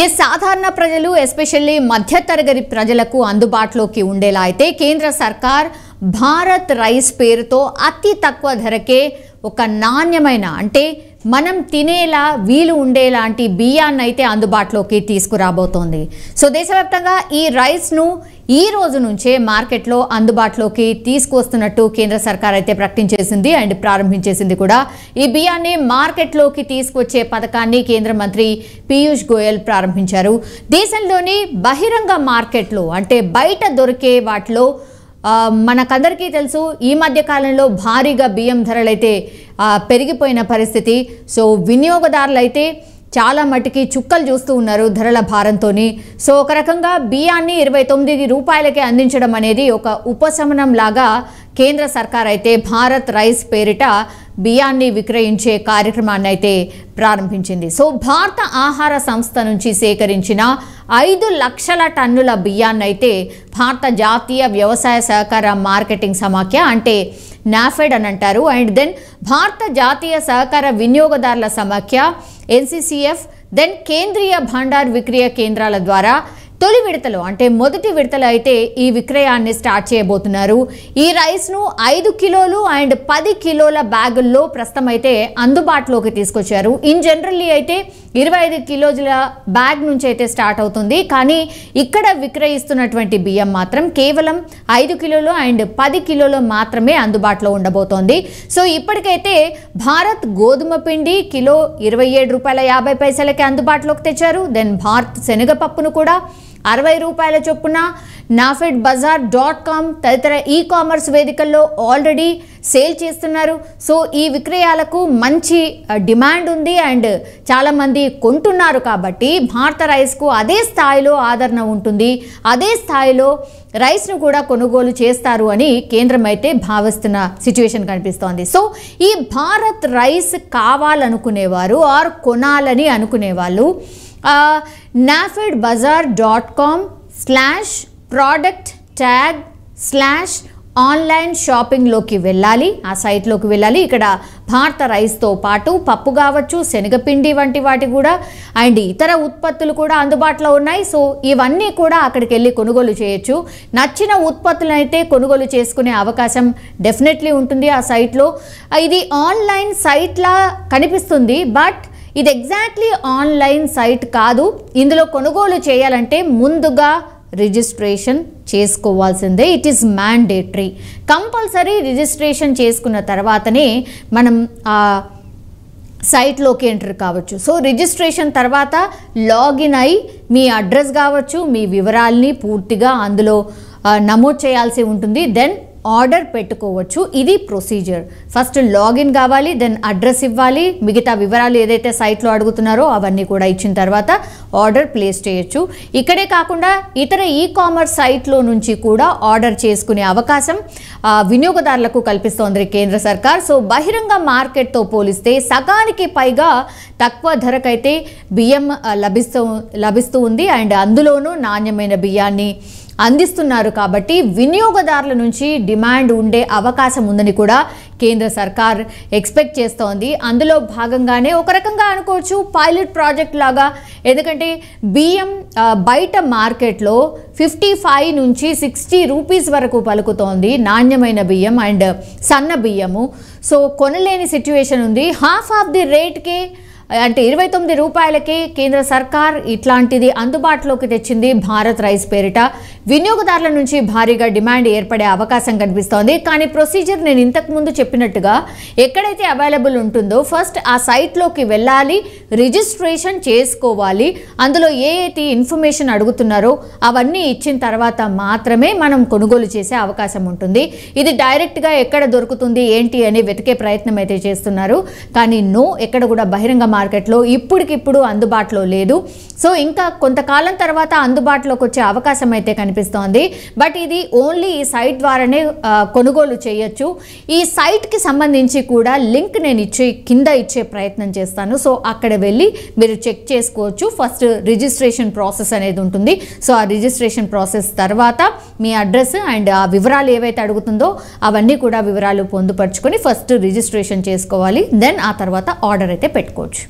ఈ సాధారణ ప్రజలు ఎస్పెషల్లీ మధ్యతరగతి ప్రజలకు అందుబాటులోకి ఉండేలా అయితే కేంద్ర సర్కార్ భారత్ రైస్ పేరుతో అతి తక్కువ ధరకే ఒక నాణ్యమైన అంటే మనం తినేలా వీలు ఉండేలాంటి బియ్యాన్ని అయితే అందుబాటులోకి తీసుకురాబోతోంది. సో దేశవ్యాప్తంగా ఈ రైస్ను ఈ రోజు నుంచే మార్కెట్లో అందుబాటులోకి తీసుకొస్తున్నట్టు కేంద్ర సర్కార్ అయితే ప్రకటించేసింది అండ్ ప్రారంభించేసింది కూడా. ఈ బియ్యాన్ని మార్కెట్లోకి తీసుకొచ్చే పథకాన్ని కేంద్ర మంత్రి పీయూష్ గోయల్ ప్రారంభించారు. దేశంలోని బహిరంగ మార్కెట్లో అంటే బయట దొరికే వాటిలో మనకందరికీ తెలుసు ఈ మధ్య కాలంలో భారీగా బియ్యం ధరలైతే పెరిగిపోయిన పరిస్థితి. సో వినియోగదారులు అయితే చాలా మటుకి చుక్కలు చూస్తూ ఉన్నారు ధరల భారంతో. సో ఒక రకంగా బియ్యాన్ని 29 రూపాయలకే అందించడం అనేది ఒక ఉపశమనం లాగా కేంద్ర సర్కార్ అయితే భారత్ రైస్ పేరిట బియ్యాన్ని విక్రయించే కార్యక్రమాన్ని అయితే ప్రారంభించింది. సో భారత ఆహార సంస్థ నుంచి సేకరించిన 5 లక్షల టన్నుల బియ్యాన్ని అయితే భారత జాతీయ వ్యవసాయ సహకార మార్కెటింగ్ సమాఖ్య అంటే నాఫెడ్ అని అంటారు. అండ్ దెన్ భారత జాతీయ సహకార వినియోగదారుల సమాఖ్య NCCF దెన్ కేంద్రీయ భండార్ విక్రయ కేంద్రాల ద్వారా తొలి విడతలో అంటే మొదటి విడతలో అయితే ఈ విక్రయాన్ని స్టార్ట్ చేయబోతున్నారు. ఈ రైస్ను 5 కిలోలు అండ్ 10 కిలోల బ్యాగుల్లో ప్రస్తుతం అయితే అందుబాటులోకి తీసుకొచ్చారు. ఇన్ జనరల్లీ అయితే 25 కిలోల బ్యాగ్ నుంచి అయితే స్టార్ట్ అవుతుంది. కానీ ఇక్కడ విక్రయిస్తున్నటువంటి బియ్యం మాత్రం కేవలం 5 కిలోలు అండ్ 10 కిలోలు మాత్రమే అందుబాటులో ఉండబోతోంది. సో ఇప్పటికైతే భారత్ గోధుమ పిండి కిలో 27 రూపాయల 50 పైసలకి అందుబాటులోకి తెచ్చారు. దెన్ భారత్ శనగపప్పును కూడా 60 రూపాయల చొప్పున nafedbazaar.com తదితర ఈ-కామర్స్ వేదికల్లో ఆల్రెడీ సేల్ చేస్తున్నారు. సో ఈ విక్రయాలకు మంచి డిమాండ్ ఉంది అండ్ చాలామంది కొంటున్నారు కాబట్టి భారత రైస్కు అదే స్థాయిలో ఆదరణ ఉంటుంది, అదే స్థాయిలో రైస్ను కూడా కొనుగోలు చేస్తారు అని కేంద్రం అయితే భావిస్తున్న సిచ్యువేషన్ కనిపిస్తోంది. సో ఈ భారత్ రైస్ కావాలనుకునేవారు ఆర్ కొనాలని అనుకునేవాళ్ళు nafedbazaar.com/product/online షాపింగ్లోకి వెళ్ళాలి. ఆ సైట్లోకి వెళ్ళాలి. ఇక్కడ భారత రైస్తో పాటు పప్పు కావచ్చు, శనగపిండి వంటి వాటి కూడా అండ్ ఇతర ఉత్పత్తులు కూడా అందుబాటులో ఉన్నాయి. సో ఇవన్నీ కూడా అక్కడికి వెళ్ళి కొనుగోలు చేయొచ్చు. నచ్చిన ఉత్పత్తులను అయితే కొనుగోలు చేసుకునే అవకాశం డెఫినెట్లీ ఉంటుంది ఆ సైట్లో. ఇది ఆన్లైన్ సైట్లా కనిపిస్తుంది, బట్ ఇది ఎగ్జాక్ట్లీ ఆన్లైన్ సైట్ కాదు. ఇందులో కొనుగోలు చేయాలంటే ముందుగా రిజిస్ట్రేషన్ చేసుకోవాల్సిందే. It is mandatory. Compulsory registration చేసుకున్న తర్వాతనే మనం సైట్లోకి ఎంటర్ కావచ్చు. సో రిజిస్ట్రేషన్ తర్వాత లాగిన్ అయి మీ అడ్రస్ కావచ్చు, మీ వివరాలని పూర్తిగా అందులో నమోదు చేయాల్సి ఉంటుంది. దెన్ ఆర్డర్ పెట్టుకోవచ్చు. ఇది ప్రొసీజర్. ఫస్ట్ లాగిన్ కావాలి, దెన్ అడ్రస్ ఇవ్వాలి, మిగతా వివరాలు ఏదైతే సైట్లో అడుగుతున్నారో అవన్నీ కూడా ఇచ్చిన తర్వాత ఆర్డర్ ప్లేస్ చేయొచ్చు. ఇక్కడే కాకుండా ఇతర ఈ-కామర్స్ సైట్లో నుంచి కూడా ఆర్డర్ చేసుకునే అవకాశం వినియోగదారులకు కల్పిస్తోంది కేంద్ర సర్కార్. సో బహిరంగ మార్కెట్తో పోలిస్తే సగానికి పైగా తక్కువ ధరకైతే బియ్యం లభిస్తూ ఉంది అండ్ అందులోనూ నాణ్యమైన బియ్యాన్ని అందిస్తున్నారు. కాబట్టి వినియోగదారుల నుంచి డిమాండ్ ఉండే అవకాశం ఉందని కూడా కేంద్ర సర్కార్ ఎక్స్పెక్ట్ చేస్తోంది. అందులో భాగంగానే ఒక రకంగా అనుకోవచ్చు పైలట్ ప్రాజెక్ట్ లాగా. ఎందుకంటే బియ్యం బయట మార్కెట్లో 55 నుంచి 60 రూపీస్ వరకు పలుకుతోంది నాణ్యమైన బియ్యం అండ్ సన్న బియ్యము. సో కొనలేని సిచ్యువేషన్ ఉంది. హాఫ్ ఆఫ్ ది రేట్కే అంటే 29 రూపాయలకే కేంద్ర సర్కార్ ఇట్లాంటిది అందుబాటులోకి తెచ్చింది భారత్ రైస్ పేరిట. వినియోగదారుల నుంచి భారీగా డిమాండ్ ఏర్పడే అవకాశం కనిపిస్తోంది. కానీ ప్రొసీజర్ నేను ఇంతకుముందు చెప్పినట్టుగా ఎక్కడైతే అవైలబుల్ ఉంటుందో ఫస్ట్ ఆ సైట్లోకి వెళ్ళాలి, రిజిస్ట్రేషన్ చేసుకోవాలి. అందులో ఏ అయితే ఇన్ఫర్మేషన్ అడుగుతున్నారో అవన్నీ ఇచ్చిన తర్వాత మాత్రమే మనం కొనుగోలు చేసే అవకాశం ఉంటుంది. ఇది డైరెక్ట్గా ఎక్కడ దొరుకుతుంది ఏంటి అని వెతికే ప్రయత్నం అయితే చేస్తున్నారు. కానీ ఎక్కడ కూడా బహిరంగ మార్కెట్లో ఇప్పటికిప్పుడు అందుబాటులో లేదు. సో ఇంకా కొంతకాలం తర్వాత అందుబాటులోకి వచ్చే అవకాశం అయితే కనిపిస్తోంది. బట్ ఇది ఓన్లీ ఈ సైట్ ద్వారానే కొనుగోలు చేయొచ్చు. ఈ సైట్కి సంబంధించి కూడా లింక్ నేను కింద ఇచ్చే ప్రయత్నం చేస్తాను. సో అక్కడ వెళ్ళి మీరు చెక్ చేసుకోవచ్చు. ఫస్ట్ రిజిస్ట్రేషన్ ప్రాసెస్ అనేది ఉంటుంది. సో ఆ రిజిస్ట్రేషన్ ప్రాసెస్ తర్వాత మీ అడ్రస్ అండ్ ఆ వివరాలు ఏవైతే అడుగుతుందో అవన్నీ కూడా వివరాలు పొందుపరుచుకొని ఫస్ట్ రిజిస్ట్రేషన్ చేసుకోవాలి. దెన్ ఆ తర్వాత ఆర్డర్ అయితే పెట్టుకోవచ్చు.